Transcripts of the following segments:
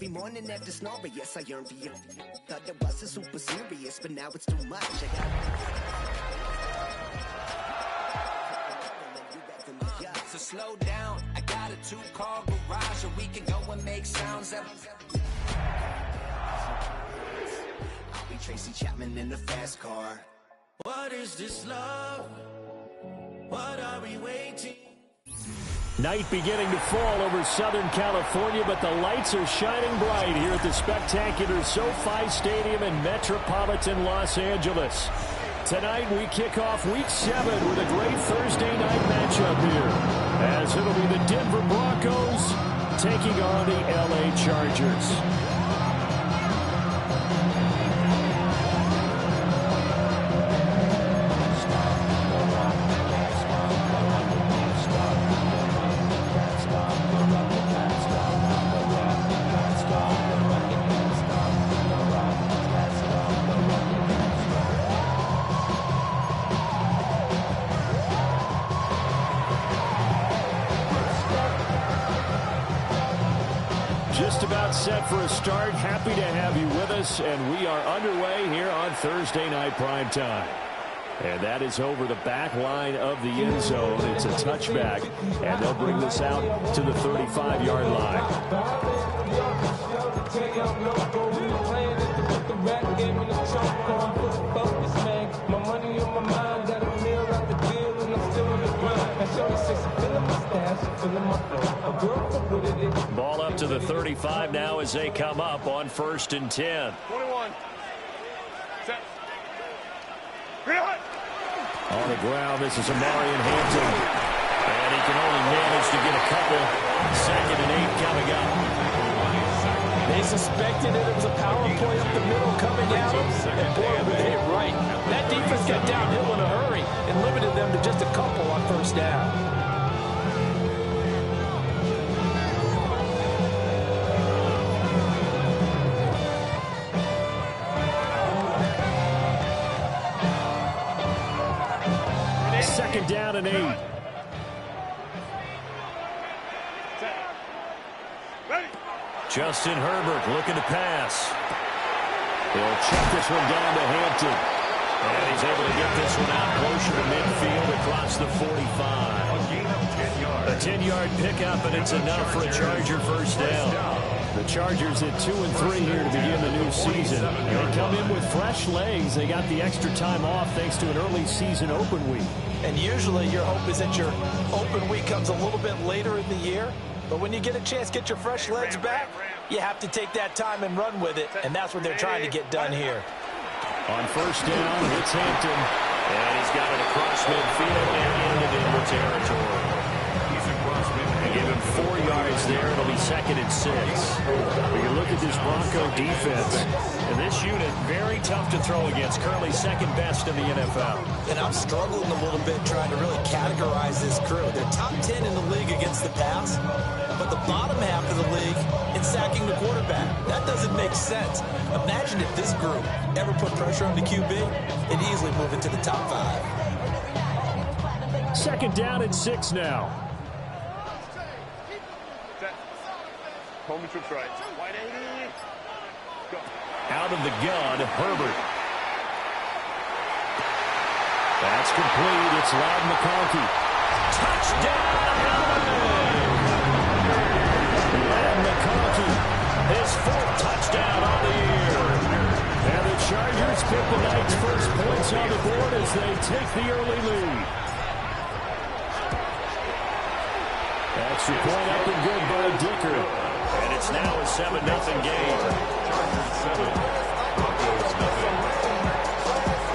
Every morning after snoring, yes, I yearn for you. Thought that wasn't super serious, but now it's too much. So slow down, I got a 2-car garage, so we can go and make sounds. I'll be Tracy Chapman in the fast car. What is this love? What are we waiting? Night beginning to fall over Southern California, but the lights are shining bright here at the spectacular SoFi Stadium in metropolitan Los Angeles. Tonight we kick off Week 7 with a great Thursday night matchup here, as it'll be the Denver Broncos taking on the LA Chargers. Just about set for a start. Happy to have you with us, and we are underway here on Thursday Night Primetime. And that is over the back line of the end zone. It's a touchback, and they'll bring this out to the 35-yard line. Ball up to the 35 now as they come up on 1st and 10. 21. Set. On the ground, this is Amarian Hampton. And he can only manage to get a couple. 2nd and 8 coming up. They suspected it was a power play up the middle coming out. And boy, were they right. That defense got downhill in a hurry and limited them to just a couple on 1st down. Second down and 8. Justin Herbert looking to pass. He'll check this one down to Hampton. And he's able to get this one out closer to midfield across the 45. A 10-yard pickup, and it's enough for a Charger 1st down. The Chargers at 2-3 here to begin the new season. They come in with fresh legs. They got the extra time off thanks to an early season open week. And usually your hope is that your open week comes a little bit later in the year. But when you get a chance to get your fresh legs back, you have to take that time and run with it. And that's what they're trying to get done here. On 1st down, it's Hampton. And he's got it across midfield and into Denver territory. Give him 4 yards there. It'll be 2nd and 6. But you look at this Bronco defense, and this unit, very tough to throw against. Currently 2nd best in the NFL. And I'm struggling a little bit trying to really categorize this crew. They're top 10 in the league against the pass, but the bottom half of the league in sacking the quarterback. That doesn't make sense. Imagine if this group ever put pressure on the QB, it'd easily move into the top 5. 2nd down and 6 now. Home trips right. Wide 80. Go. Out of the gun, Herbert. That's complete. It's Loud McConkey. Touchdown! Loud McConkey, his 4th touchdown on the year. And the Chargers pick the night's first points on the board as they take the early lead. Extra point up and good by Dicker. And it's now a 7-0 game.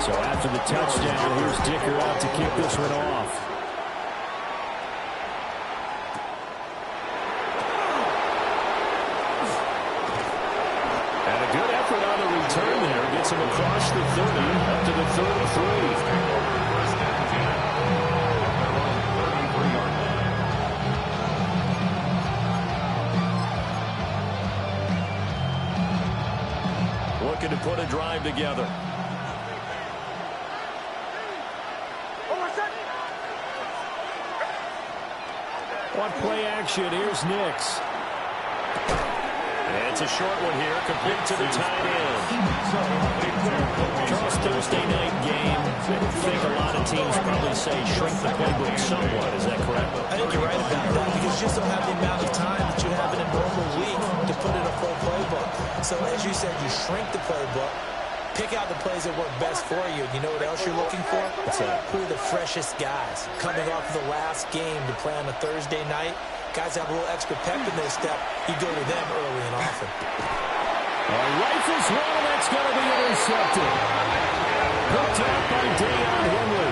So after the touchdown, here's Dicker out to kick this one off. And a good effort on the return there. Gets him across the 30, up to the 33. Looking to put a drive together. On play action, here's Nix. And It's a short one here, complete to the tight end. Charles, Thursday night game. I think a lot of teams probably say shrink the playbook somewhat. Is that correct? I think you're right about that because you just don't have the amount of time that you have in a normal week to put in a full playbook. So as you said, you shrink the playbook, pick out the plays that work best for you. You know what else you're looking for? What's that? Who are the freshest guys coming off of the last game to play on a Thursday night? Guys have a little extra pep in their step. You go to them early and often. Rifles one, that's going to be intercepted. Hooked out by Deion Henry.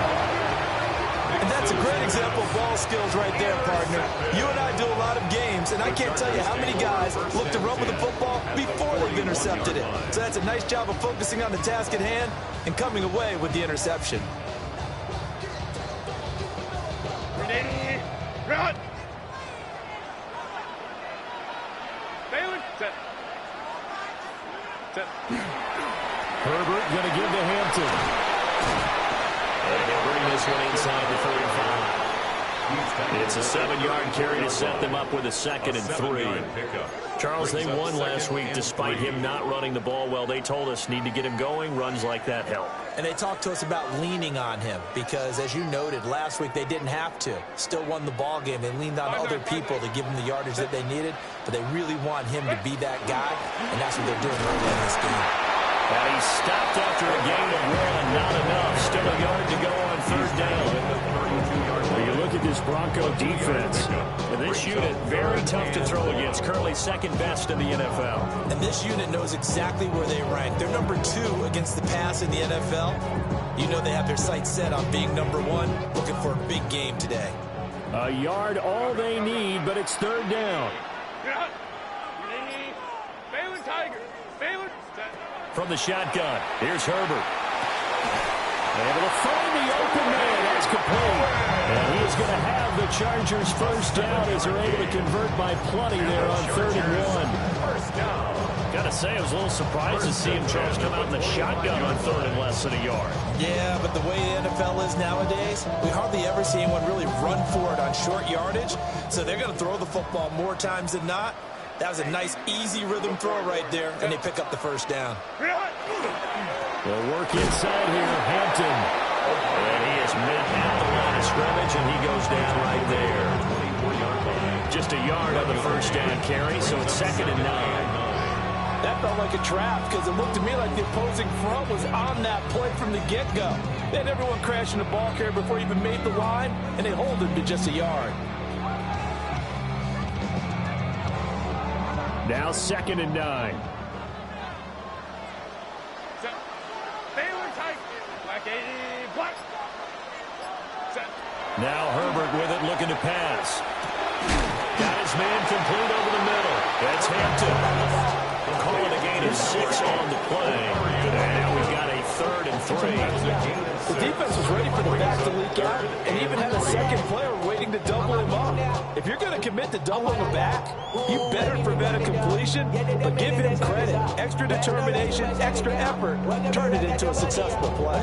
And that's a great example of ball skills right there, partner. You and I do a lot of games, and I can't tell you how many guys look to run with the football before they've intercepted it. So that's a nice job of focusing on the task at hand and coming away with the interception. Ready, run! Bailey, set. Set. Herbert going to give to Hampton. And he'll bring this one inside the 35. It's a 7-yard carry to set them up with a 2nd and 3. Charles, they won last week despite him not running the ball well. They told us need to get him going. Runs like that help. And they talked to us about leaning on him because, as you noted, last week they didn't have to. Still won the ball game. They leaned on other people to give them the yardage that they needed, but they really want him to be that guy, and that's what they're doing early in this game. And he stopped after a gain of 1. Not enough. Still a yard to go on 3rd down. Well, you look at this Bronco defense. And this unit, very tough to throw against. Currently 2nd best in the NFL. And this unit knows exactly where they rank. They're number 2 against the pass in the NFL. You know they have their sights set on being number 1, looking for a big game today. A yard all they need, but it's 3rd down. Bailey Tiger. Bailey. From the shotgun, here's Herbert. Able to find the open man. That's complete. And he is going to have the Chargers 1st down as they're able to convert by plenty there on 3rd and 1. Got to say, I was a little surprised to see him, Charles, come out in the shotgun on 3rd and less than a yard. Yeah, but the way the NFL is nowadays, we hardly ever see anyone really run for it on short yardage. So they're going to throw the football more times than not. That was a nice, easy rhythm throw right there, and they pick up the 1st down. They'll work inside here, Hampton. And he is met at the line of scrimmage, and he goes down right there. Just a yard on the 1st down carry, so it's 2nd and 9. That felt like a trap because it looked to me like the opposing front was on that play from the get-go. They had everyone crashing the ball carrier before he even made the line, and they hold him to just a yard. Now 2nd and 9. Bailey Tiger. Black 80. Black. Set. Now Herbert with it, looking to pass. Got his man complete over the middle. That's Hampton. Calling a gain of 6 on the play. And now we've got a 3rd and 3. The defense was ready for the back to leak out and even had a 2nd player waiting to double him up. If you're going to commit to doubling a back, you better prevent a completion, but give him credit. Extra determination, extra effort, turn it into a successful play.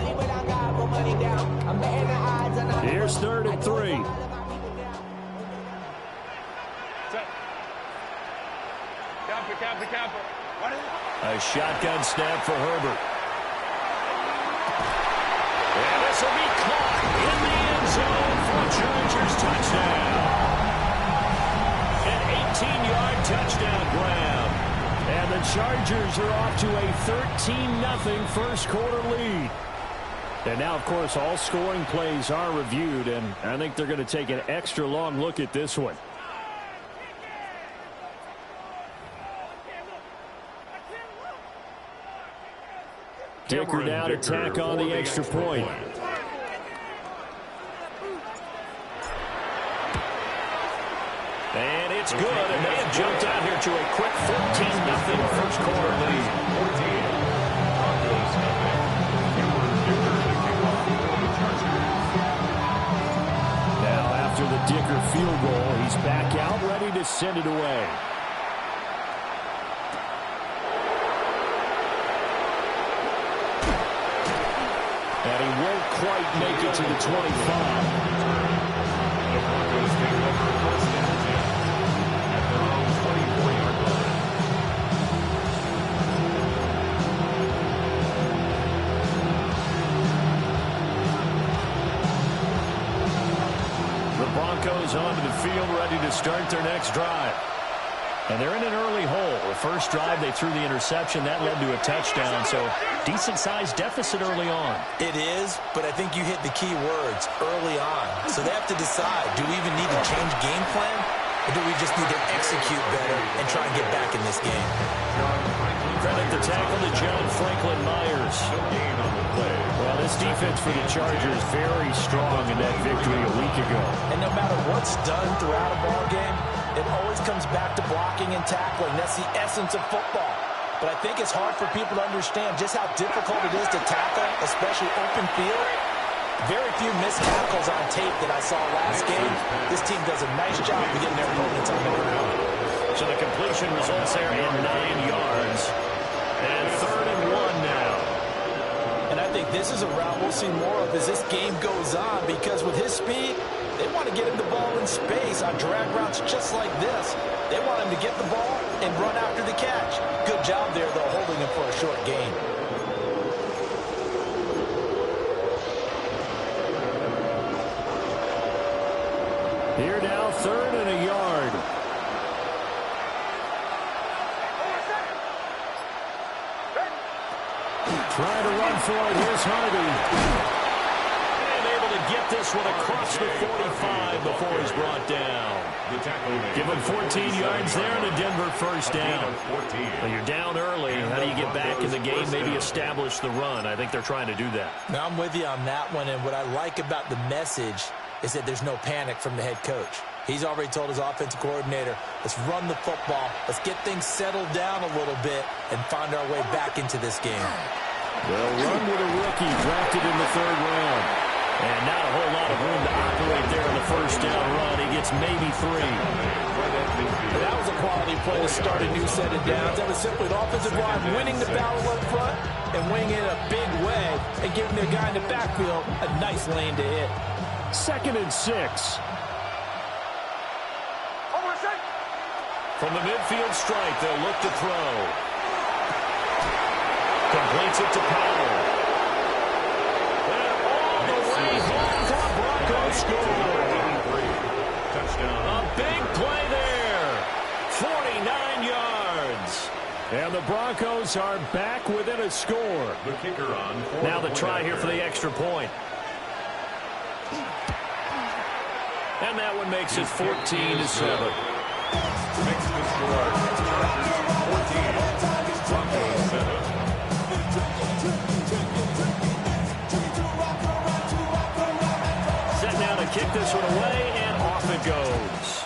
Here's 3rd and 3. Set. Capper. A shotgun snap for Herbert. And this will be caught in the end zone for a Chargers touchdown. An 18-yard touchdown grab. And the Chargers are off to a 13-0 first quarter lead. And now, of course, all scoring plays are reviewed, and I think they're going to take an extra long look at this one. Dicker now to tack on the extra point. And it's good, and they have jumped out here to a quick 14-0 first quarter lead. Now after the Dicker field goal, he's back out, ready to send it away. And he won't quite make it to the 25. Broncos onto the field, ready to start their next drive. And they're in an early hole. The first drive, they threw the interception. That led to a touchdown, so decent-sized deficit early on. It is, but I think you hit the key words, early on. So they have to decide, do we even need to change game plan, or do we just need to execute better and try and get back in this game? Credit the tackle to John Franklin Myers. Well, this defense for the Chargers very strong in that victory a week ago. And no matter what's done throughout a ball game, it always comes back to blocking and tackling. That's the essence of football. But I think it's hard for people to understand just how difficult it is to tackle, especially open field. Very few missed tackles on tape that I saw last game. This team does a nice job of getting their opponents on the ground. So the completion results there in 9 yards. And 3rd and 1 now. And I think this is a route we'll see more of as this game goes on, because with his speed, they want to get him the ball in space on drag routes just like this. They want him to get the ball and run after the catch. Good job there, though, holding him for a short gain. Here now, 3rd and a yard. Trying to run for it. Here's Harvey. And able to get this one across the 45 before he's brought down. Give him 14 yards there and a Denver first down. Well, you're down early. How do you get back in the game? Maybe establish the run. I think they're trying to do that. Now, I'm with you on that one, and what I like about the message is that there's no panic from the head coach. He's already told his offensive coordinator, let's run the football, let's get things settled down a little bit and find our way back into this game. They'll run with a rookie drafted in the 3rd round. And not a whole lot of room to operate there in the first down run. He gets maybe 3. That was a quality play to start a new set of downs. That was simply an offensive line winning the battle up front and winning it a big way and giving their guy in the backfield a nice lane to hit. 2nd and 6. From the midfield stripe, they'll look to throw. Completes it to Powell. And all the way home, the Broncos score. Touchdown. A big play there. 49 yards. And the Broncos are back within a score. The kicker on. Now the try here for the extra point. And that one makes it 14-7. Makes the score. Chargers 14. Broncos 7. Set now to kick this one away, and off it goes.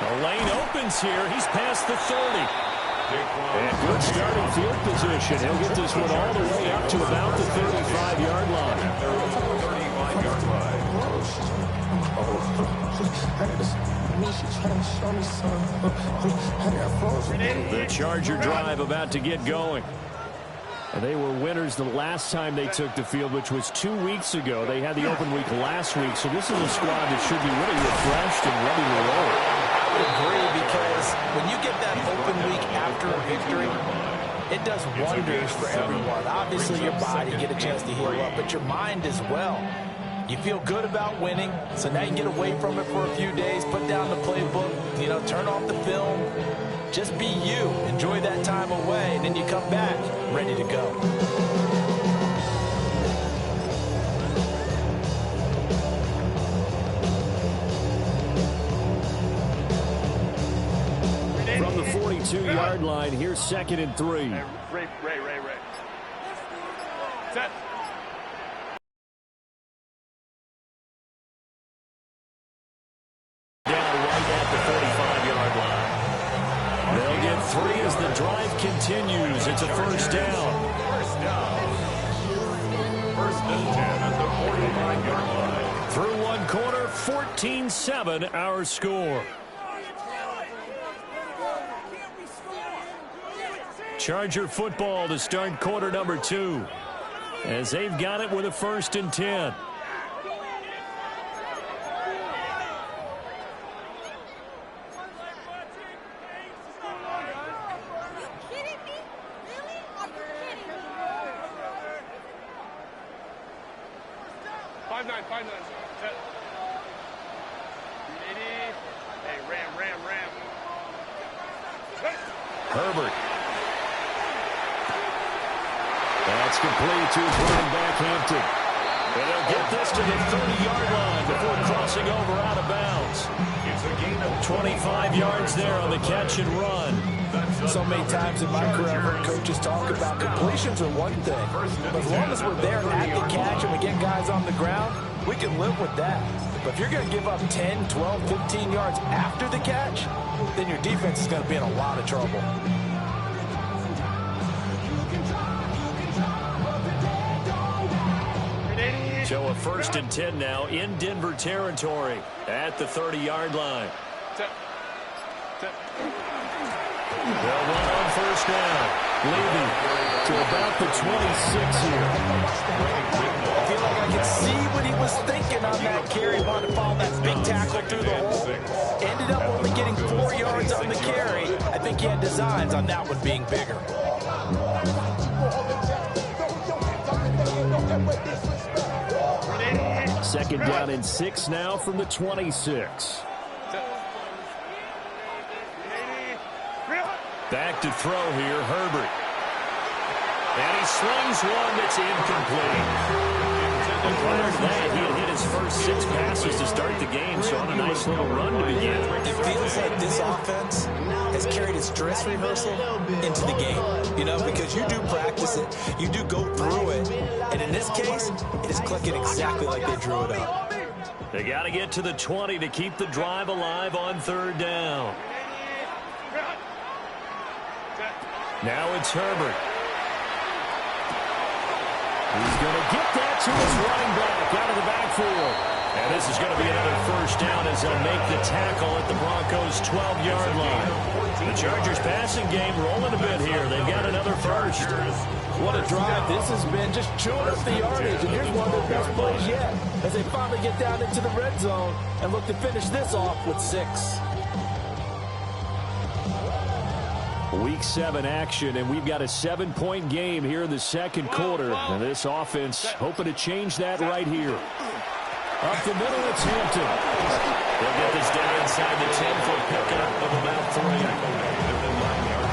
The lane opens here. He's past the 30. And good starting field position. He'll get this one all the way up to about the 35-yard line. 35-yard line. The Charger drive about to get going. And they were winners the last time they took the field, which was 2 weeks ago. They had the open week last week, so this is a squad that should be really refreshed and ready to roll. I would agree, because when you get that open week after a victory, it does wonders for everyone. Obviously, your body get a chance to heal up, but your mind as well. You feel good about winning, so now you get away from it for a few days, put down the playbook, turn off the film. Just be you. Enjoy that time away, and then you come back ready to go. From the 42-yard line, here's 2nd and 3. Ray. Set. Down right at the 45-yard line. They'll get 3 as the drive continues. It's a first down. First and 10 at the 45-yard line. Through one quarter, 14-7 our score. Charger football to start quarter number 2, as they've got it with a 1st and 10. 5-9. Set. 80. Hey, ram. Herbert. That's complete to his running back, Hampton. And they'll get this to the 30-yard line before crossing over out of bounds. It's a gain of 25 yards there on the catch and run. So many times in my career, I've heard coaches talk about completions are one thing. But as long as we're there at the catch and we get guys on the ground, we can live with that. But if you're going to give up 10, 12, 15 yards after the catch, then your defense is going to be in a lot of trouble. So a 1st and 10 now in Denver territory at the 30-yard line. They'll run on 1st down. Leaving to about the 26 here. I feel like I can see what he was thinking on that carry. Wanted to follow that big tackle through the hole. Ended up only getting 4 yards on the carry. I think he had designs on that one being bigger. Second down and 6 now from the 26. Back to throw here, Herbert. And he slings one that's incomplete. And prior to that, he had hit his first 6 passes to start the game, so on a nice little run to begin. It feels like this offense has carried its dress rehearsal into the game, you know, because you do practice it, you do go through it, and in this case, it is clicking exactly like they drew it up. They got to get to the 20 to keep the drive alive on 3rd down. Now it's Herbert. He's going to get that to his running back out of the backfield. And this is going to be another 1st down as they'll make the tackle at the Broncos' 12-yard line. The Chargers passing game rolling a bit here. They've got another 1st. What a drive this has been, just chewing up the yardage. And here's one of their best plays yet as they finally get down into the red zone and look to finish this off with 6. Week 7 action, and we've got a 7-point game here in the 2nd quarter. And this offense hoping to change that right here. Up the middle, it's Hampton. They'll get this down inside the 10 for a pickup of about 3.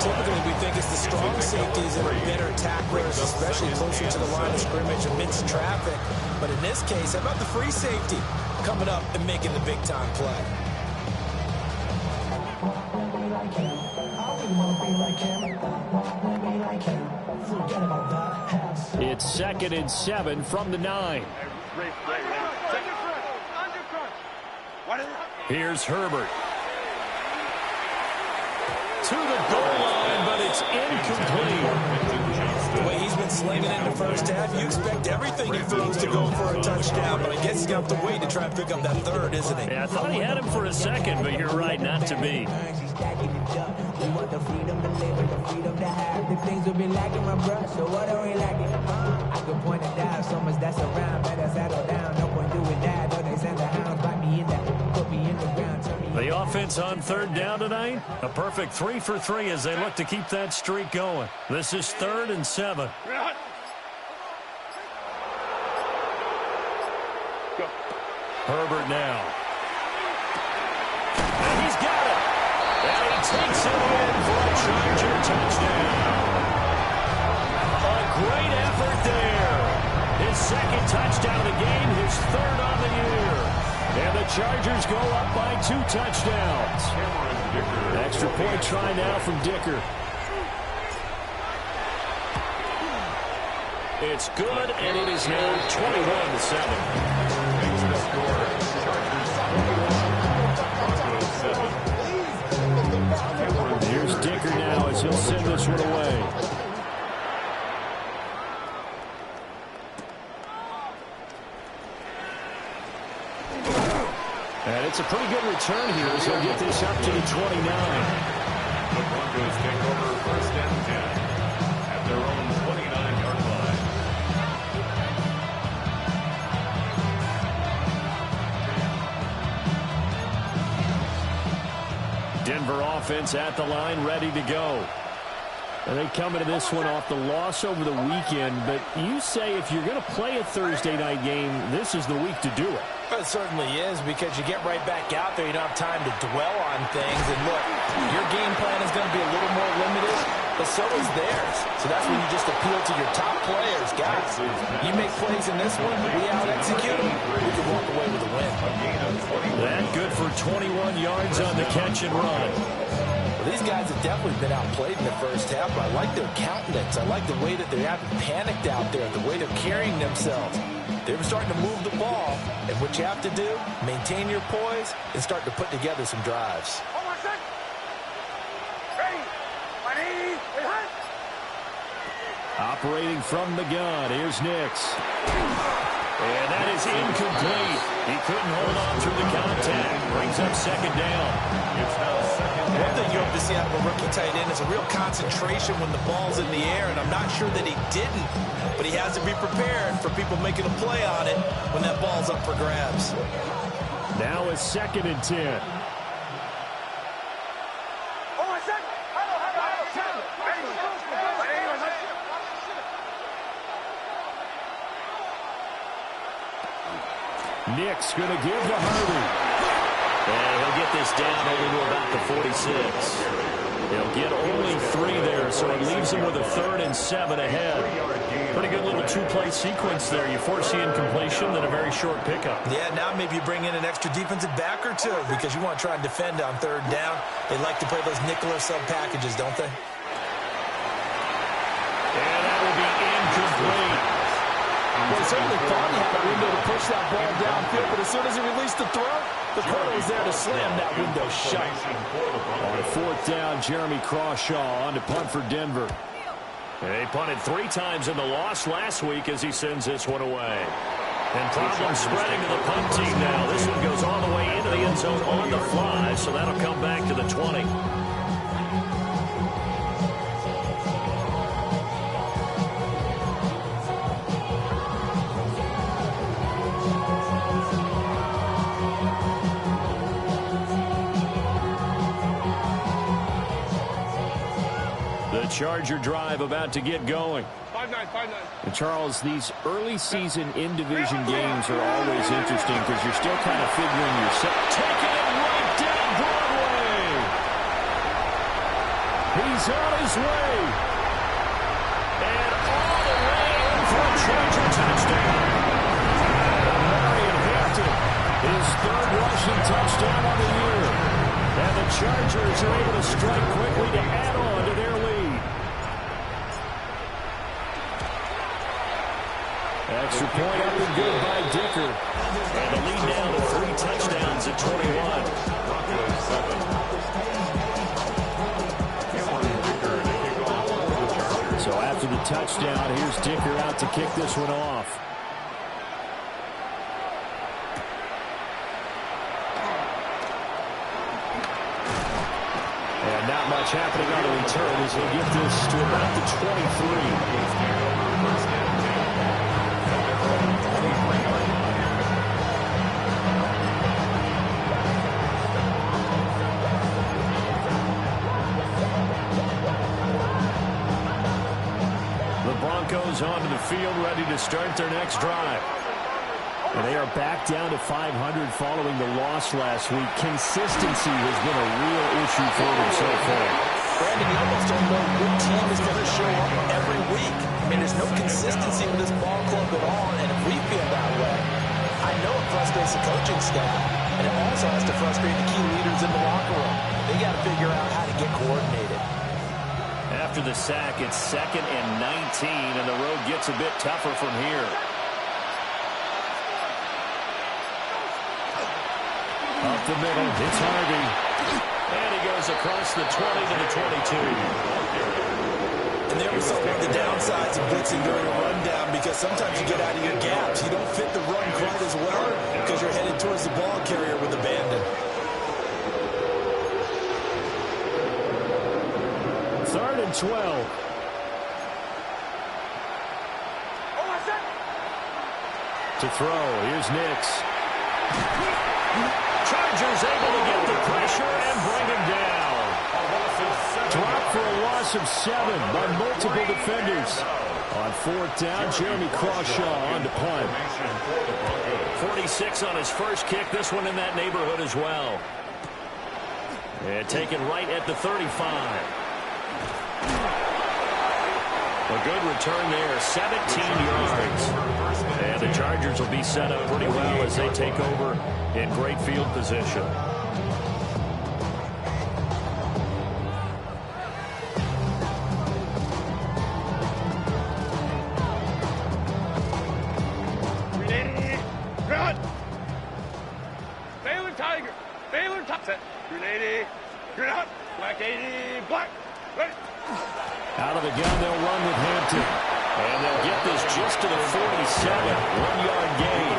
Typically, we think it's the strong safeties that are better tacklers, especially closer to the line of scrimmage amidst traffic. But in this case, how about the free safety coming up and making the big-time play? It's 2nd and 7 from the 9. Here's Herbert. To the goal line, but it's incomplete. The way he's been slinging in the first half, you expect everything he throws to go for a touchdown, but I guess he's going to have to wait to try and pick up that 3rd, isn't he? Yeah, I thought he had him for a second, but you're right, not to be. We want the freedom to live and the freedom to have. The things will be lacking, my bruh, so what are we lacking? I can point it down, so much that's around. Better settle down, no point doing that. Though they send the hounds, bite me in that. Put me in the ground, turn me in. The offense on 3rd down tonight, a perfect 3 for 3 as they look to keep that streak going. This is 3rd and 7. Herbert now. And he's got it. And he takes it in for a Charger touchdown. A great effort there. His 2nd touchdown of the game, his 3rd on the year. And the Chargers go up by 2 touchdowns. Extra point try now from Dicker. It's good, and it is now 21-7. Here's Dicker now as he'll send this one away. And it's a pretty good return here as he'll get this up to the 29. The Broncos take over 1st and 10 at their own 29-yard line. Denver offense at the line, ready to go. And they come into this one off the loss over the weekend, but you say if you're going to play a Thursday night game, this is the week to do it. It certainly is, because you get right back out there. You don't have time to dwell on things. And look, your game plan is going to be a little more limited, but so is theirs. So that's when you just appeal to your top players. Guys, you make plays in this one, we out-execute them, we can walk away with a win. That good for 21 yards on the catch and run. Well, these guys have definitely been outplayed in the first half, but I like their countenance. I like the way that they haven't panicked out there, the way they're carrying themselves. They're starting to move the ball, and what you have to do, maintain your poise and start to put together some drives. Operating from the gun, here's Nix. And that is incomplete. He couldn't hold on through the contact. Brings up second down. It's now second down. One thing you hope to see out of a rookie tight end is a real concentration when the ball's in the air, and I'm not sure that he didn't, but he has to be prepared for people making a play on it when that ball's up for grabs. Now it's 2nd and 10. Nick's going to give to Harvey. And he'll get this down only to about the 46. He'll get only 3 there, so it leaves him with a 3rd and 7 ahead. Pretty good little two-play sequence there. You force the incompletion, then a very short pickup. Yeah, now maybe you bring in an extra defensive back or two because you want to try and defend on 3rd down. They like to play those nickel or sub packages, don't they? And that will be incomplete. Well, he certainly thought he had a window to push that ball downfield, but as soon as he released the throw, the corner was there to slam that window shut. On 4th down, Jeremy Crawshaw on to punt for Denver. And he punted 3 times in the loss last week as he sends this one away. And problems spreading to the punt team now. This one goes all the way into the end zone on the fly, so that'll come back to the 20. Charger drive about to get going. 5-9. And Charles, these early season in-division games are always interesting because you're still kind of figuring yourself. Taking it right down Broadway. He's on his way. And all the way in for a Charger touchdown. Marion Hampton, his 3rd rushing touchdown of the year. And the Chargers are able to strike quickly to add on to their lead. Extra point up and good by Dicker. And the lead down to 3 touchdowns at 21. Broncos 7. So after the touchdown, here's Dicker out to kick this one off. And not much happening on the return as he'll get this to about the 23. Broncos onto the field, ready to start their next drive. And they are back down to 500 following the loss last week. Consistency has been a real issue for them so far. Brandon, you almost don't know what team is going to show up every week. I mean, there's no consistency with this ball club at all, and if we feel that way, I know it frustrates the coaching staff, and it also has to frustrate the key leaders in the locker room. They got to figure out how to get coordinated. After the sack, it's 2nd and 19, and the road gets a bit tougher from here. Up the middle, it's Harvey. And he goes across the 20 to the 22. And there was some of the downsides of blitzing during a rundown because sometimes you get out of your gaps. You don't fit the run quite as well because you're headed towards the ball carrier with abandon. 3rd and 12. To throw, here's Nix. Chargers able to get the pressure and bring him down. dropped for a loss of 7 by multiple defenders. On 4th down, Jeremy Crawshaw on to punt. 46 on his first kick. This one in that neighborhood as well. And taken right at the 35. A good return there, 17 yards. And the Chargers will be set up pretty well as they take over in great field position. Out of the gun, they'll run with Hampton. And they'll get this just to the 47. 1-yard gain.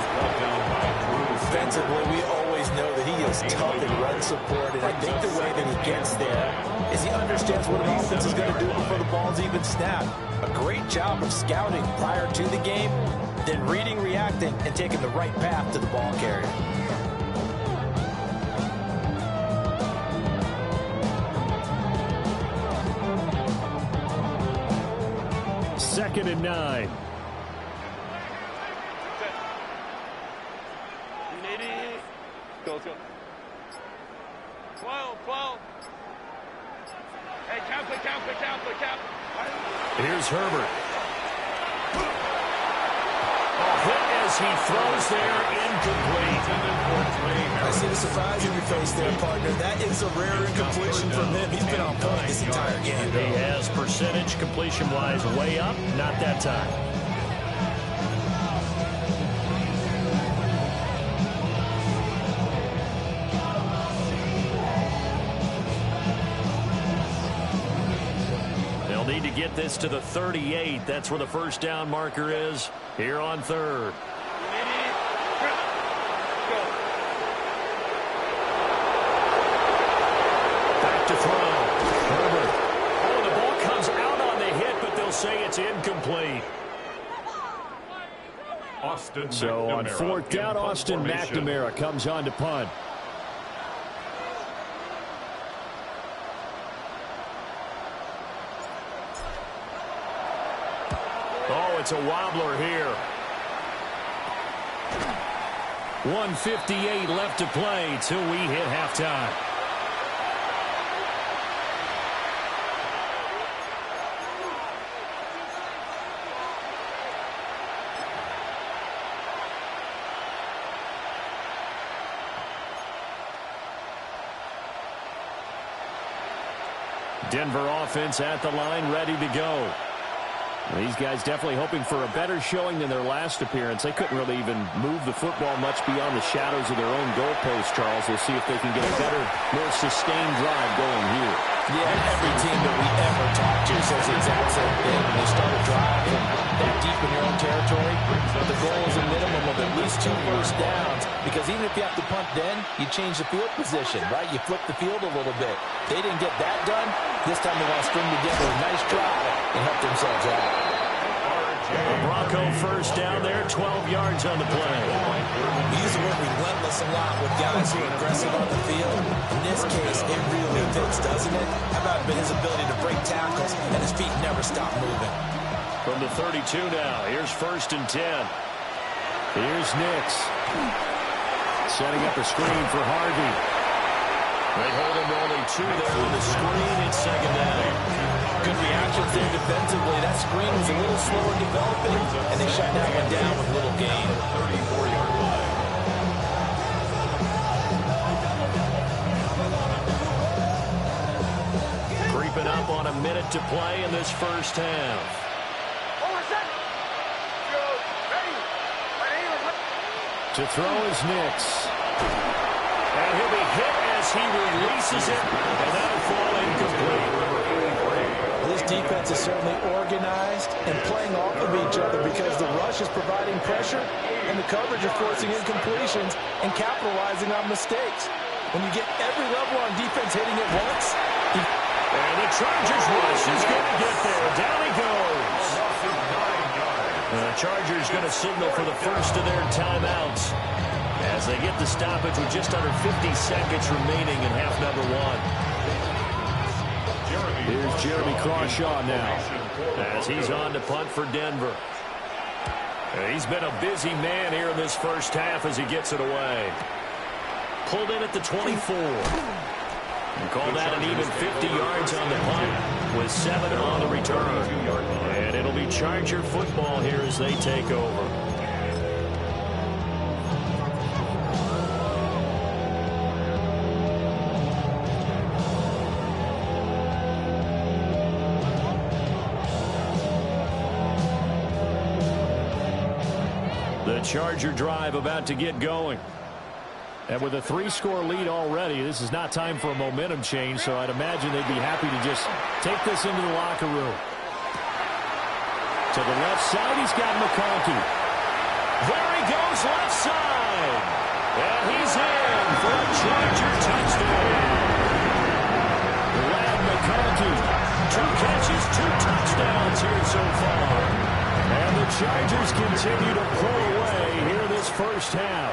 Defensively, we always know that he is tough in run support, and I think the way that he gets there is he understands what an offense is going to do before the ball's even snapped. A great job of scouting prior to the game, then reading, reacting, and taking the right path to the ball carrier. Second and 9. Go. 12. Hey, count. Here's Herbert. Hit as he throws there, incomplete. I see the surprise in your face there, partner. That is a rare incompletion from him. He's been on point this entire game. He has percentage completion-wise way up, not that time. They'll need to get this to the 38. That's where the first down marker is here on 3rd. To throw. Herbert. Oh, the ball comes out on the hit, but they'll say it's incomplete. So on 4th down, Austin McNamara comes on to punt. Oh, it's a wobbler here. 1:58 left to play till we hit halftime. Denver offense at the line, ready to go. These guys definitely hoping for a better showing than their last appearance. They couldn't really even move the football much beyond the shadows of their own goalpost, Charles. We'll see if they can get a better, more sustained drive going here. Yeah, every team that we ever talk to says the exact same thing. When they start a drive from that deep in your own territory, but the goal is a minimum of at least 2 first downs, because even if you have to punt then, you change the field position, right? You flip the field a little bit. They didn't get that done. This time they want to string together a nice drive and help themselves out. A Bronco first down there, 12 yards on the play. We use the word relentless a lot with guys who are aggressive on the field. In this case, it really fits, doesn't it? How about his ability to break tackles and his feet never stop moving? From the 32 now, here's 1st and 10. Here's Nix. Setting up a screen for Harvey. They hold him to only 2 there with a screen. It's 2nd down. Good reactions there defensively. That screen was a little slower developing, and they shut that one down with little gain. 34-yard line. Creeping up on a minute to play in this first half. To throw is Nix. And he'll be hit as he releases it, and that'll fall incomplete. This defense is certainly organized and playing off of each other because the rush is providing pressure and the coverage is forcing incompletions and capitalizing on mistakes. When you get every level on defense hitting it once. And the Chargers rush is going to get there. Down he goes. And the Chargers going to signal for the first of their timeouts as they get the stoppage with just under 50 seconds remaining in half number 1. Here's Jeremy Crawshaw now as he's on to punt for Denver. He's been a busy man here in this first half as he gets it away. Pulled in at the 24. And call that an even 50 yards on the punt with 7 on the return. And it'll be Charger football here as they take over. The Charger drive about to get going. And with a 3-score lead already, this is not time for a momentum change, so I'd imagine they'd be happy to just take this into the locker room. To the left side, he's got McConkey. There he goes, left side. And he's in for a Charger touchdown. Lad McConkey, 2 catches, 2 touchdowns here so far. And the Chargers continue to pull away here this first half.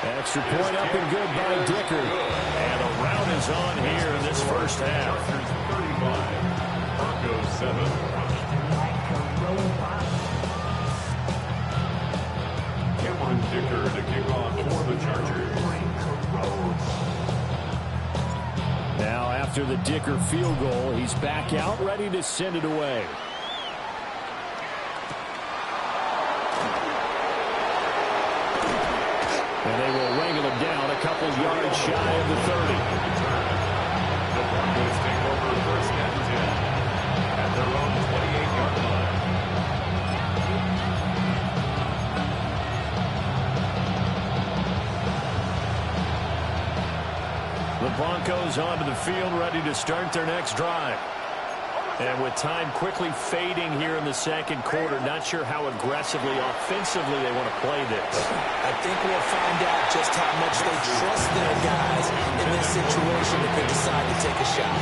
Extra point up and good by Dicker. And a rout is on here in this first half. 35, Broncos 7. Cameron Dicker to kick off for the Chargers. Now after the Dicker field goal, he's back out ready to send it away. And they will wrangle him down a couple yards shy of the 30. The Broncos take over first and 10 at their own 28-yard line. The Broncos onto the field ready to start their next drive. And with time quickly fading here in the second quarter, not sure how aggressively, offensively they want to play this. I think we'll find out just how much they trust their guys in this situation if they decide to take a shot.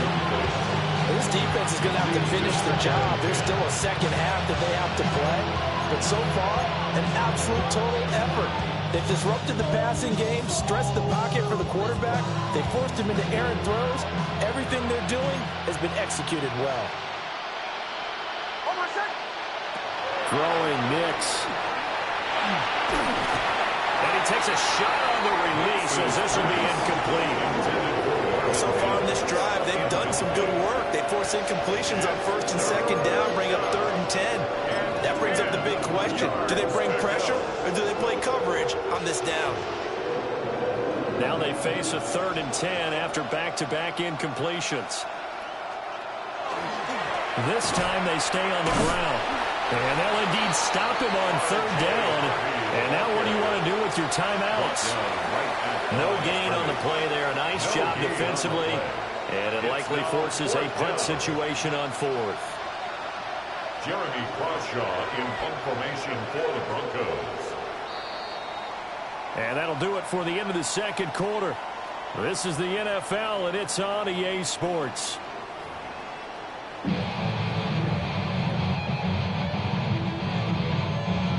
This defense is going to have to finish their job. There's still a second half that they have to play. But so far, an absolute total effort. They've disrupted the passing game, stressed the pocket for the quarterback. They forced him into errant throws. Everything they're doing has been executed well. Throwing Nix. And he takes a shot on the release as this will be incomplete. So far in this drive, they've done some good work. They force incompletions on first and second down, bring up 3rd and 10. That brings up the big question. Do they bring pressure or do they play coverage on this down? Now they face a 3rd and 10 after back-to-back incompletions. This time they stay on the ground. And they'll indeed stop him on 3rd down. And now what do you want to do with your timeouts? No gain on the play there. A nice job defensively. And it likely forces a punt situation on 4th. Jeremy Crawshaw in punt formation for the Broncos. And that'll do it for the end of the second quarter. This is the NFL, and it's on EA Sports.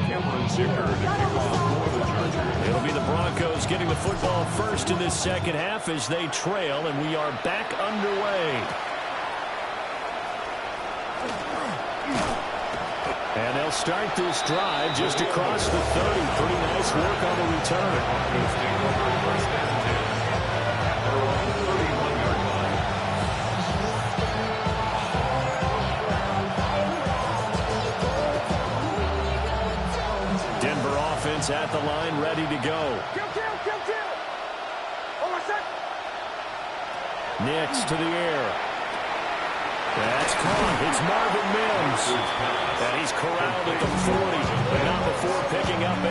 Cameron Dicker to kick off for the Chargers. It'll be the Broncos getting the football first in this second half as they trail, and we are back underway. And they'll start this drive just across the 30. Pretty nice work on the return. Broncos take over first and 10 at their own 31-yard line. Denver offense at the line, ready to go. Nix to the air. That's caught. It's Marvin Mims. And he's corralled at the 40, but not before picking up 8.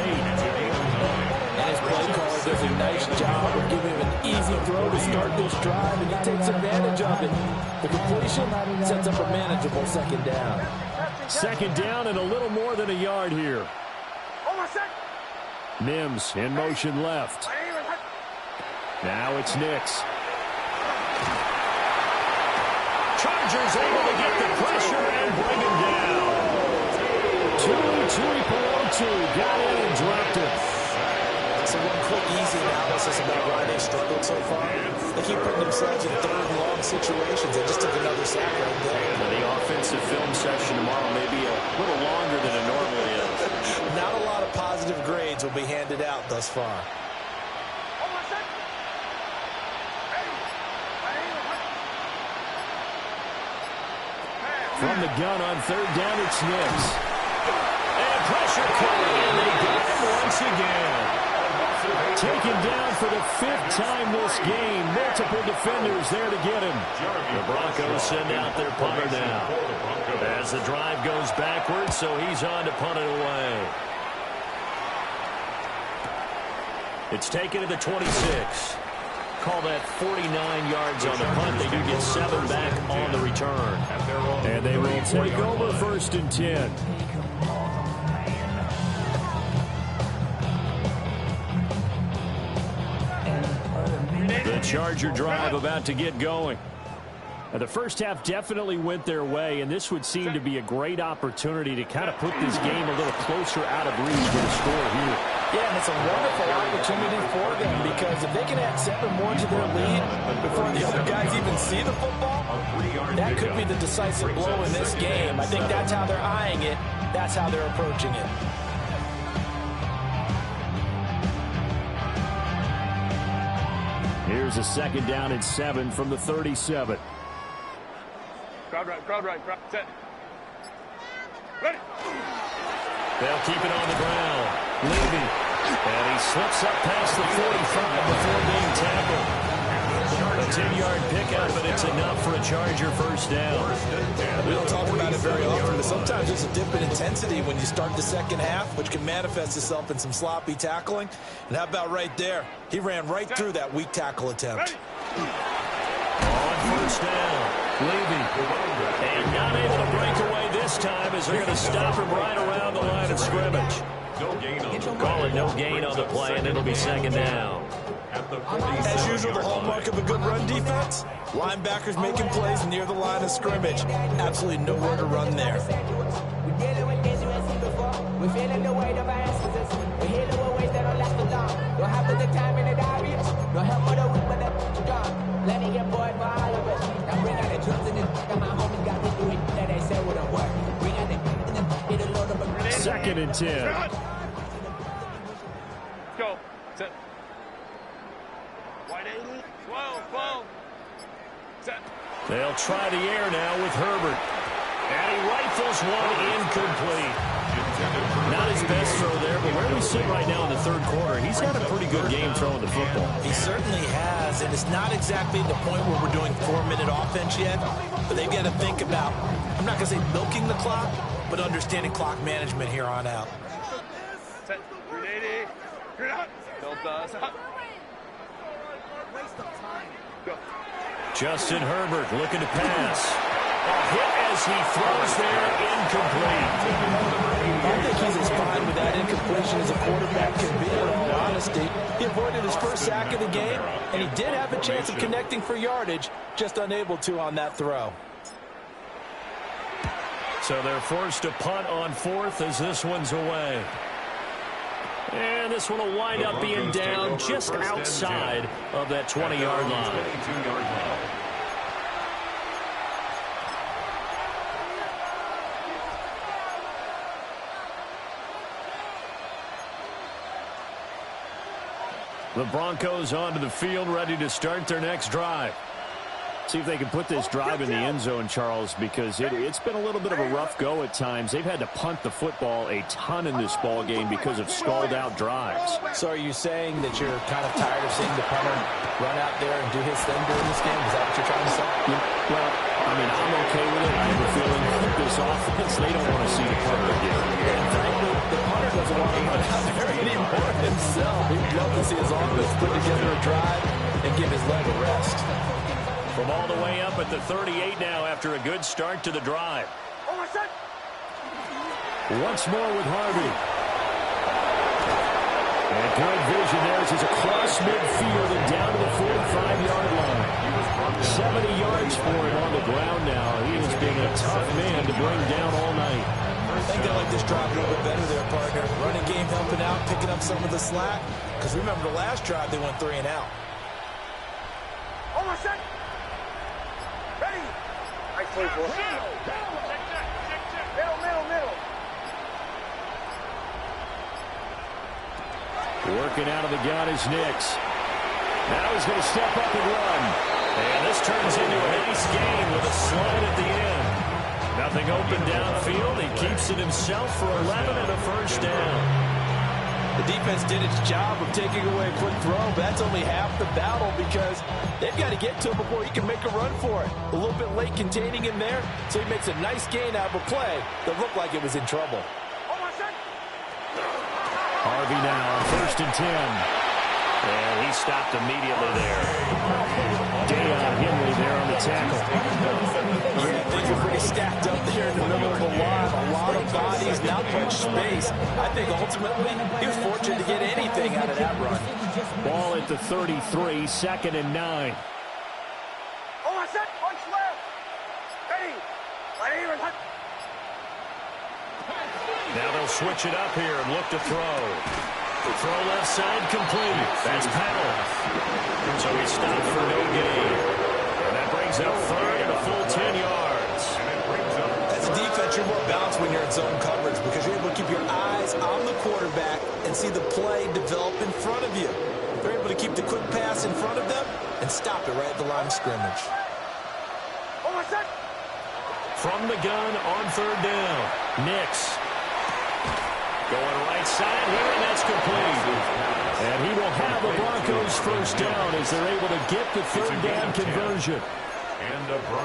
And his play caller does a nice job of giving him an easy throw to start this drive, and he takes advantage of it. The completion sets up a manageable second down. Second down and a little more than a yard here. Mims in motion left. Now it's Nix. Chargers able to get the pressure and bring him down. Tui Pulotu got in and dropped it. So one quick, easy analysis about why they've struggled so far. They keep putting themselves in third and long situations. They just took another sack right there. The offensive film session tomorrow may be a little longer than it normally is. Not a lot of positive grades will be handed out thus far. From the gun on third down, it's Nix. And pressure coming, and they got him once again. Taken down for the 5th time this game. Multiple defenders there to get him. The Broncos send out their punter now. As the drive goes backwards, so he's on to punt it away. It's taken to the 26. Call that 49 yards on the punt. They do get 7 back on the return. And they will take over 1st and 10. The Charger drive about to get going. Now, the first half definitely went their way, and this would seem to be a great opportunity to kind of put this game a little closer out of reach for the score here. Yeah, and it's a wonderful opportunity for them because if they can add 7 more to their lead before the other guys even see the football, that could be the decisive blow in this game. I think that's how they're eyeing it. That's how they're approaching it. Here's a 2nd down and 7 from the 37. Crowd right, set. Ready. They'll keep it on the ground. Levy. And he slips up past the 45 before being tackled. A 10-yard pickup, but it's enough for a Charger 1st down. We don't talk about it very often, but sometimes there's a dip in intensity when you start the second half, which can manifest itself in some sloppy tackling. And how about right there? He ran right through that weak tackle attempt. On 1st down, Levy. And not able to break away this time as they're going to stop him right around the line of scrimmage. Call it no gain on the play, and it'll be 2nd down. As usual, the hallmark of a good run defense, linebackers making plays near the line of scrimmage. Absolutely nowhere to run there. We're dealing with this before. We're feeling the weight of our ancestors. We're healing with ways that don't last too long. Don't have the time in the diaries. No help for the weak, but the strong. Plenty of boy for all of us. Now bring out the drums and the my homies got to do it. That they say wouldn't work. Bring out the get a load of a 2nd and 10. Go. Set. Wide 80. 12. Set. They'll try the air now with Herbert. And he rifles one incomplete. Not his best throw there, but where we sit right now in the 3rd quarter, he's had a pretty good game throwing the football. He certainly has, and it's not exactly the point where we're doing 4-minute offense yet, but they've got to think about, I'm not going to say milking the clock, but understanding clock management here on out. Set. 380. Grid out. Delta. Stop. Go. Justin Herbert looking to pass. A hit as he throws there, incomplete. I think he's as fine with that incompletion as a quarterback can be, in all honesty. He avoided his first sack of the game, and he did have a chance of connecting for yardage, just unable to on that throw. So they're forced to punt on 4th as this one's away. And this one will wind up being down just outside of that 20-yard line. The Broncos onto the field, ready to start their next drive. See if they can put this drive in the end zone, Charles, because it's been a little bit of a rough go at times. They've had to punt the football a ton in this ball game because of stalled-out drives. So are you saying that you're kind of tired of seeing the punter run out there and do his thing during this game? Is that what you're trying to say? Well, I mean, I'm okay with it. I have a feeling that this offense, they don't want to see the punter again. And frankly, the punter doesn't want to run out there anymore himself. He'd love to see his offense put together a drive and give his leg a rest. From all the way up at the 38 now after a good start to the drive. Once more with Harvey. And good vision there as he's across midfield and down to the 45-yard line. 70 yards for him on the ground now. He has been a tough man to bring down all night. I think they like this drive a little bit better there, partner. Running game helping out, picking up some of the slack. Because remember the last drive, they went 3 and out. Almost set. Ready. Nice play, boy. Middle. Working out of the gun is Nix. Now he's going to step up and run. And this turns into a nice gain with a slide at the end. Nothing open downfield. He keeps it himself for 11 and a first down. The defense did its job of taking away a quick throw, but that's only half the battle because they've got to get to him before he can make a run for it. A little bit late containing him there, so he makes a nice gain out of a play that looked like it was in trouble. Harvey now on 1st and 10. And he stopped immediately there. Deion Henry there on the tackle. Yeah, things are pretty stacked up there in the middle of the line. A lot of bodies, not much space. I think ultimately he was fortunate to get anything out of that run. Ball at the 33, 2nd and 9. Almost set. Punch left. Ready. Now they'll switch it up here and look to throw. Throw left side complete. That's Powell. So he stopped for no gain. And that brings up 3rd and a full 10 yards. As a defense, you're more balanced when you're in zone coverage because you're able to keep your eyes on the quarterback and see the play develop in front of you. They're able to keep the quick pass in front of them and stop it right at the line of scrimmage. From the gun on 3rd down. Nix. Going right side here, and that's complete. And he will have the Broncos first down as they're able to get the 3rd down conversion.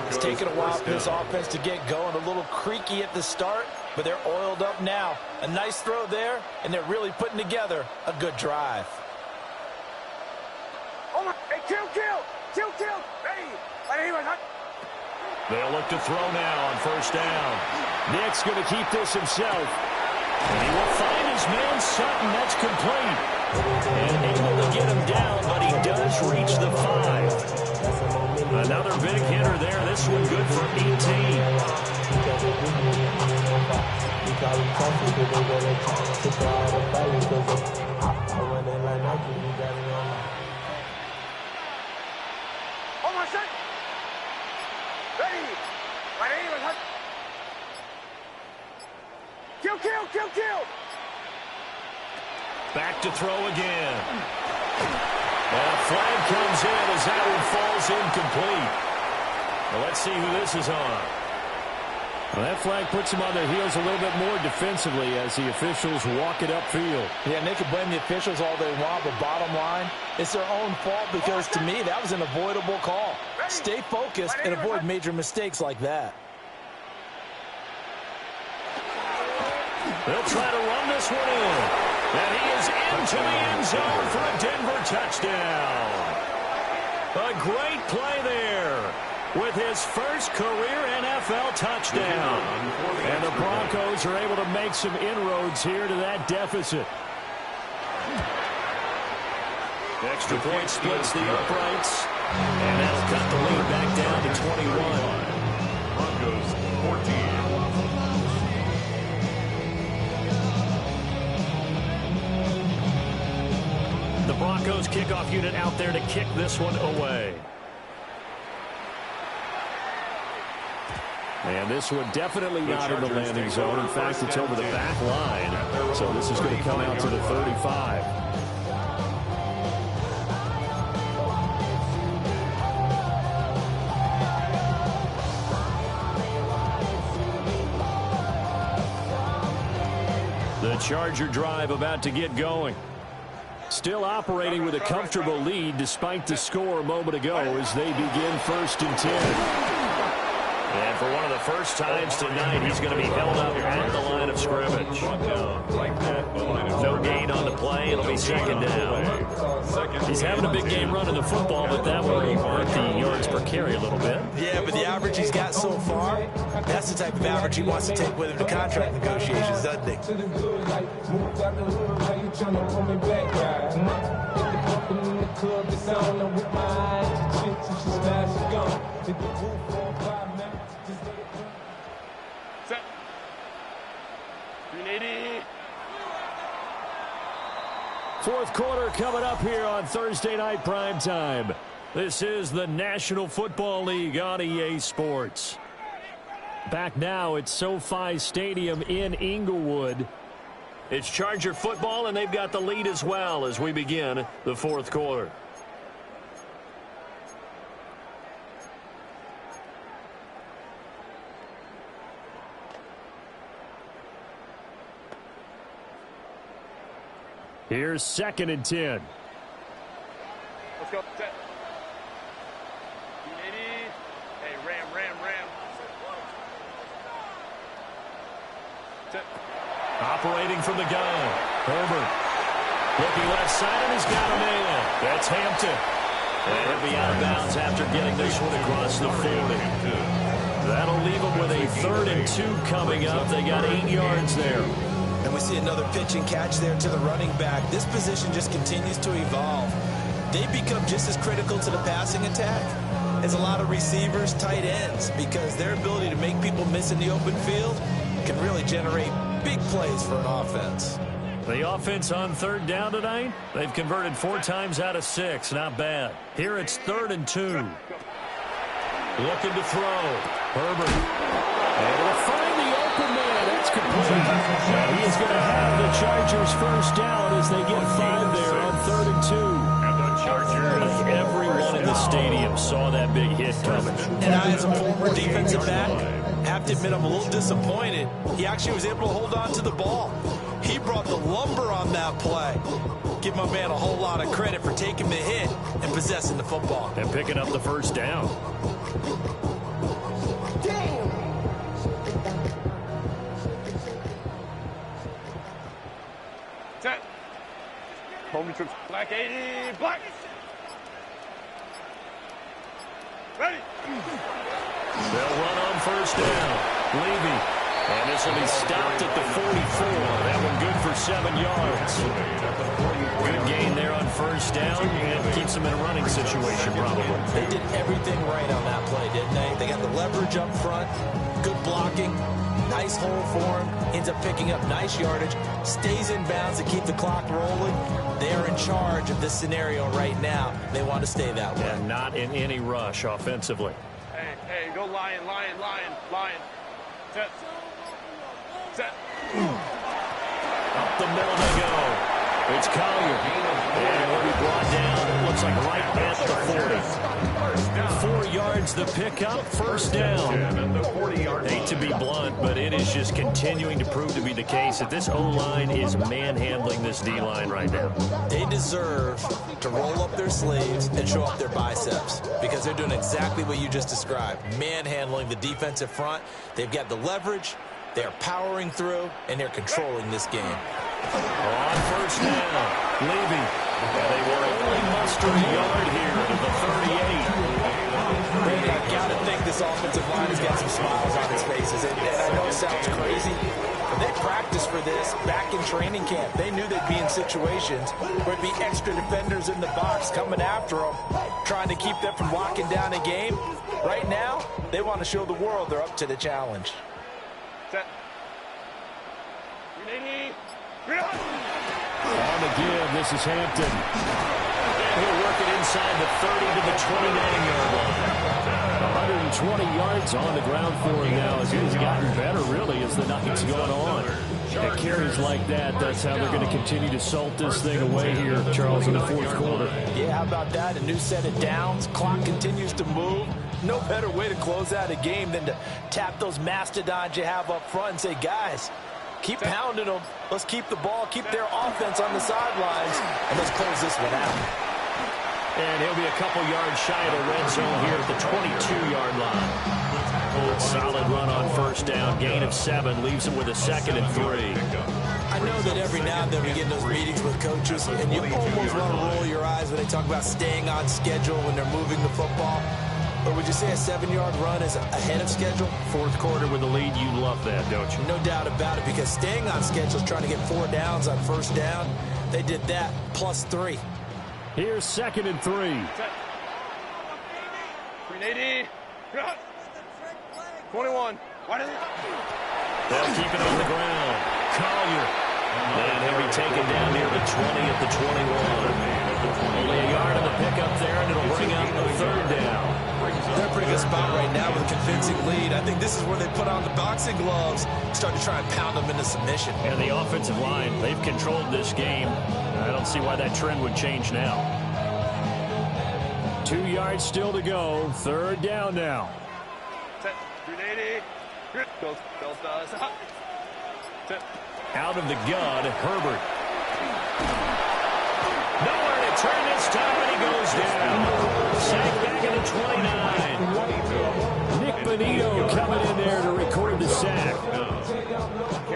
It's taken a while for this offense to get going. A little creaky at the start, but they're oiled up now. A nice throw there, and they're really putting together a good drive. Hey, kill. Ready. They'll look to throw now on 1st down. Nick's going to keep this himself. And he will find his man Sutton. That's complete. And able to get him down, but he does reach the 5. Another big hitter there. This one good for 18. Almost set. Ready. Kill. Back to throw again. And a flag comes in as that one falls incomplete. Well, let's see who this is on. Well, that flag puts them on their heels a little bit more defensively as the officials walk it upfield. Yeah, and they can blame the officials all they want, but bottom line, it's their own fault because, to me, that was an avoidable call. Stay focused and avoid major mistakes like that. They'll try to run this one in. And he is into the end zone for a Denver touchdown. A great play there with his first career NFL touchdown. And the Broncos are able to make some inroads here to that deficit. Extra point splits the uprights. And that'll cut the lead back down to 21. Broncos 14. The Broncos kickoff unit out there to kick this one away. And this one definitely not in the landing zone. In fact, it's over the back line. So this is going to come out to the 35. The Charger drive about to get going. Still operating with a comfortable lead despite the score a moment ago as they begin 1st and 10. And for one of the first times tonight, he's going to be held up at the line of scrimmage. No gain on the play. It'll be 2nd down. He's having a big game running the football, but that will hurt the yards per carry a little bit. Yeah, but the average he's got so far, that's the type of average he wants to take with him to contract negotiations, doesn't he? Fourth quarter coming up here on Thursday Night Primetime. This is the National Football League on EA Sports. Back now at SoFi Stadium in Inglewood. It's Charger football, and they've got the lead as well as we begin the fourth quarter. Here's 2nd and 10. Let's go. Set. Hey, ram. Set. Operating from the gun. Herbert. Looking left side, and he's got a man. That's Hampton. And he'll be out of bounds after getting this one across the 40. That'll leave them with a 3rd and 2 coming up. They got 8 yards there. And we see another pitch and catch there to the running back. This position just continues to evolve. They become just as critical to the passing attack as a lot of receivers, tight ends, because their ability to make people miss in the open field can really generate big plays for an offense. The offense on 3rd down tonight, they've converted 4 times out of 6. Not bad. Here it's 3rd and 2. Looking to throw. Herbert. Able to find the open man. That's complete. And he is going to have the Chargers first down as they get 5 there on 3rd and 2. And the Chargers. Everyone in the stadium saw that big hit coming. And I, as a former defensive back, have to admit I'm a little disappointed. He actually was able to hold on to the ball. He brought the lumber on that play. Give my man a whole lot of credit for taking the hit and possessing the football. And picking up the first down. Set. Home trips. Black 80. Black. Ready. They'll run on first down. Levy. And this will be stopped at the 44. That one good for 7 yards. Good gain there on first down. And keeps them in a running situation, probably. They did everything right on that play, didn't they? They got the leverage up front, good blocking, nice hole for him, ends up picking up nice yardage, stays in bounds to keep the clock rolling. They are in charge of this scenario right now. They want to stay that way. And not in any rush offensively. Hey, go lion. Set. Set. Up the middle they go. It's Collier. And he'll be brought down, it looks like right at the 40. 4 yards the pickup, first down. Hate to be blunt, but it is just continuing to prove to be the case that this O-line is manhandling this D-line right now. They deserve to roll up their sleeves and show up their biceps because they're doing exactly what you just described, manhandling the defensive front. They've got the leverage, they're powering through, and they're controlling this game. On first down, Levy. And they will only muster a yard here to the 38. Brady, I got to think this offensive line has got some smiles on its faces. And I know it sounds crazy, but they practiced for this back in training camp. They knew they'd be in situations where it'd be extra defenders in the box coming after them, trying to keep them from locking down a game. Right now, they want to show the world they're up to the challenge. Set. 380. On the give, this is Hampton. And he'll work it inside the 30 to the 29-yard line. 120 yards on the ground for him now as he's gotten better, really, as the night's gone on. At carries like that, that's how they're going to continue to salt this thing away here, Charles, in the fourth quarter. Yeah, how about that? A new set of downs. Clock continues to move. No better way to close out a game than to tap those mastodons you have up front and say, guys, keep pounding them. Let's keep the ball, keep their offense on the sidelines, and let's close this one out. And he'll be a couple yards shy of the red zone here at the 22-yard line. Solid run on first down. Gain of 7 leaves him with a 2nd and 3. I know that every now and then we get in those meetings with coaches, and you almost want to roll your eyes when they talk about staying on schedule when they're moving the football. Or would you say a 7-yard run is ahead of schedule? Fourth quarter with the lead, you love that, don't you? No doubt about it, because staying on schedule is trying to get 4 downs on first down. They did that, plus 3. Here's 2nd and 3. 380. 21. They'll keep it on the ground. Collier. And he'll be taken down near the 20 at the 21. Only a yard on the pickup there, and it'll bring up a third down. They're in a pretty good spot right now with a convincing lead. I think this is where they put on the boxing gloves, start to try and pound them into submission. And the offensive line, they've controlled this game. I don't see why that trend would change now. 2 yards still to go. Third down now. Out of the gun, Herbert. Nowhere to turn this time, and he goes down. Sacked back at the 29. Nick Bonito coming in there to record the sack.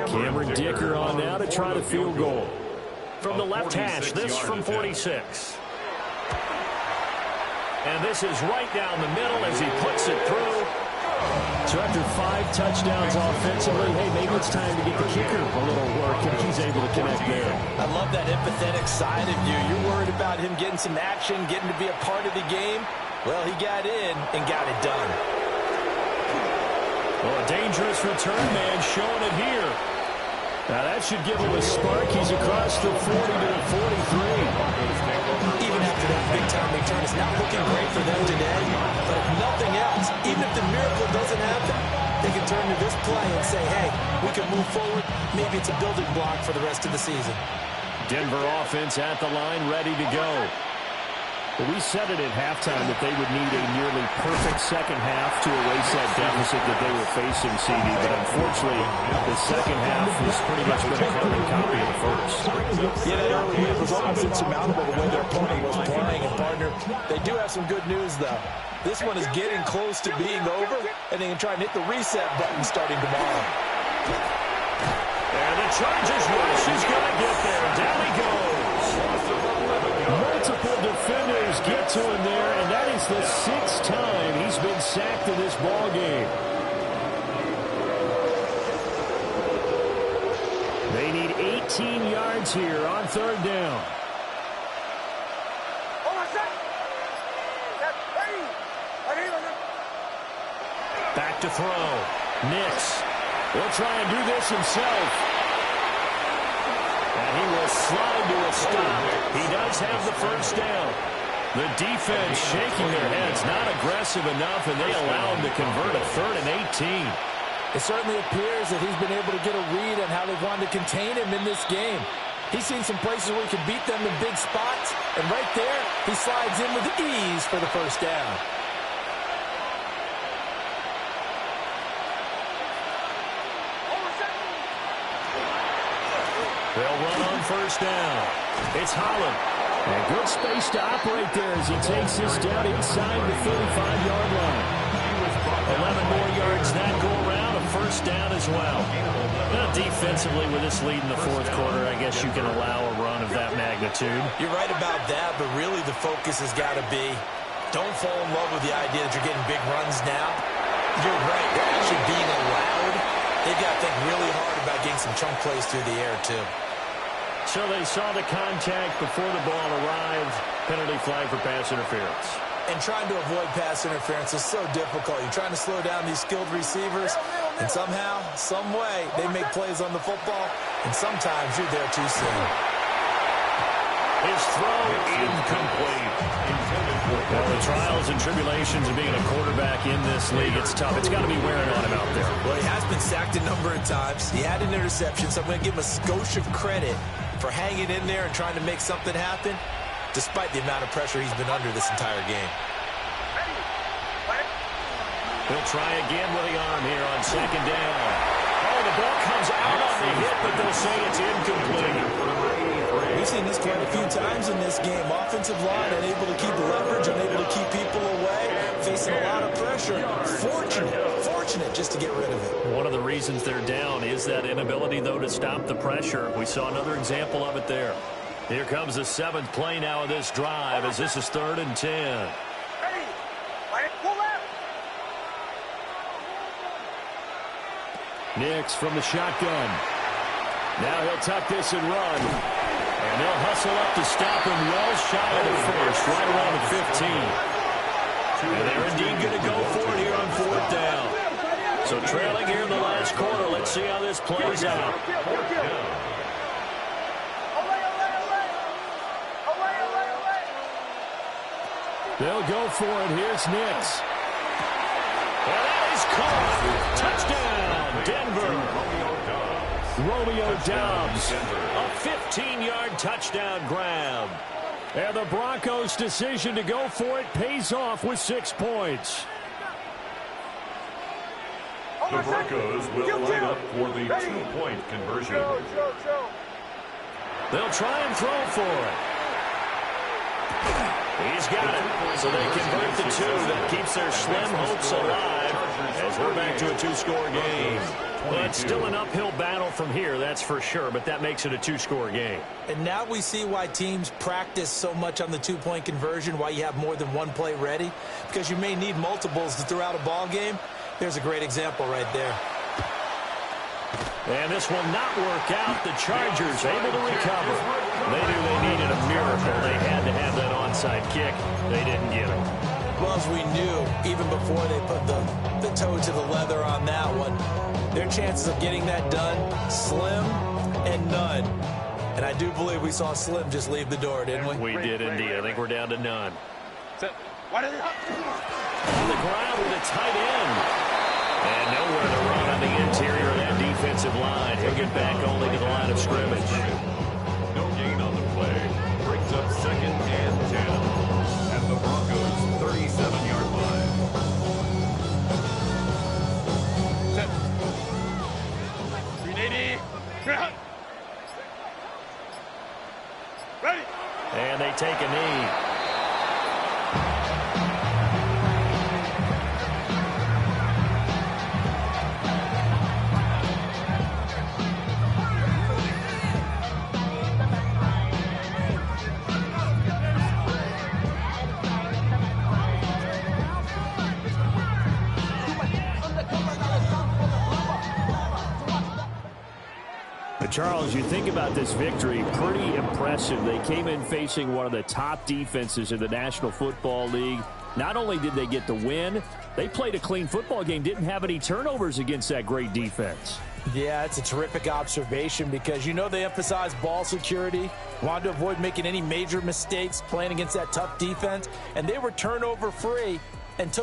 Cameron Dicker on now to try the field goal. From the left hash, this from 46. And this is right down the middle as he puts it through. So after 5 touchdowns offensively, hey, maybe it's time to get the kicker a little work if he's able to connect there. I love that empathetic side of you. You're worried about him getting some action, getting to be a part of the game. Well, he got in and got it done. Well, a dangerous return man showing it here. Now that should give him a spark. He's across the 40 to the 43. Even after that big-time return, it's not looking great for them today. But if nothing else, even if the miracle doesn't happen, they can turn to this play and say, hey, we can move forward. Maybe it's a building block for the rest of the season. Denver offense at the line, ready to go. Well, we said it at halftime that they would need a nearly perfect second half to erase that deficit that they were facing, CD. But unfortunately, the second half has pretty much been a carbon copy of the first. Yeah, that early lead was almost insurmountable the way their opponent was playing. And, partner, they do have some good news, though. This one is getting close to being over, and they can try and hit the reset button starting tomorrow. And the Chargers rush is going to get there. Down he goes. Multiple defenders get to him there, and that is the 6th time he's been sacked in this ball game. They need 18 yards here on third down. Back to throw. Nix will try and do this himself. And he will slide to a stop. He does have the first down. The defense shaking their heads, not aggressive enough, and they allow him to convert a 3rd and 18. It certainly appears that he's been able to get a read on how they've wanted to contain him in this game. He's seen some places where he can beat them in big spots, and right there, he slides in with ease for the first down. They'll run on first down. It's Holland. And good space to operate there as he takes this down inside the 35-yard line. 11 more yards that go around, a first down as well. Now, defensively, with this lead in the 4th quarter, I guess you can allow a run of that magnitude. You're right about that, but really the focus has got to be don't fall in love with the idea that you're getting big runs now. You're right. They're actually being allowed. They've got to think really hard about getting some chunk plays through the air, too. So they saw the contact before the ball arrived. Penalty flag for pass interference. And trying to avoid pass interference is so difficult. You're trying to slow down these skilled receivers, and somehow, some way, they make plays on the football, and sometimes you're there too soon. His throw incomplete. Well, the trials and tribulations of being a quarterback in this league, it's tough. It's got to be wearing on him out there. Well, he has been sacked a number of times. He had an interception, so I'm going to give him a skosh of credit for hanging in there and trying to make something happen, despite the amount of pressure he's been under this entire game. He'll try again with the arm here on second down. Oh, the ball comes out on the hit, but they'll say it's incomplete. We've seen this quite a few times in this game. Offensive line unable to keep leverage, unable to keep people away, facing a lot of pressure. Fortunate just to get rid of it. One of the reasons they're down is that inability, though, to stop the pressure. We saw another example of it there. Here comes the 7th play now of this drive as this is 3rd and 10. Nix from the shotgun. Now he'll tuck this and run. And they'll hustle up to stop him well shy of the first, right around the 15. And they're indeed going to go for it here on 4th down. So trailing here in the last quarter. Let's see how this plays out. They'll go for it. Here's Nix. And that is caught. Touchdown, Denver. Romeo Doubs. A 15-yard touchdown grab. And the Broncos' decision to go for it pays off with 6 points. The Broncos will line up for the 2-point conversion. They'll try and throw for it. He's got it. So they convert the 2. That keeps their slim hopes alive as we're back to a 2-score game. Well, it's still an uphill battle from here, that's for sure, but that makes it a 2-score game. And now we see why teams practice so much on the 2-point conversion, why you have more than one play ready, because you may need multiples to throw out a ball game. There's a great example right there. And this will not work out. The Chargers able to recover. They knew they needed a miracle. They had to have that onside kick. They didn't get it. Well, as we knew, even before they put the toe to the leather on that one, their chances of getting that done, slim and none. And I do believe we saw Slim just leave the door, didn't we? We did indeed. I think we're down to none. What is it? On the ground with a tight end. And nowhere to run on the interior of that defensive line. He'll get back only to the line of scrimmage. No gain on the play. Brings up 2nd and 10 at the Broncos' 37-yard line. Ready. And they take a knee. Charles, you think about this victory, pretty impressive. They came in facing one of the top defenses in the National Football League. Not only did they get the win, they played a clean football game, didn't have any turnovers against that great defense. Yeah, it's a terrific observation because, you know, they emphasize ball security, wanted to avoid making any major mistakes playing against that tough defense, and they were turnover-free and took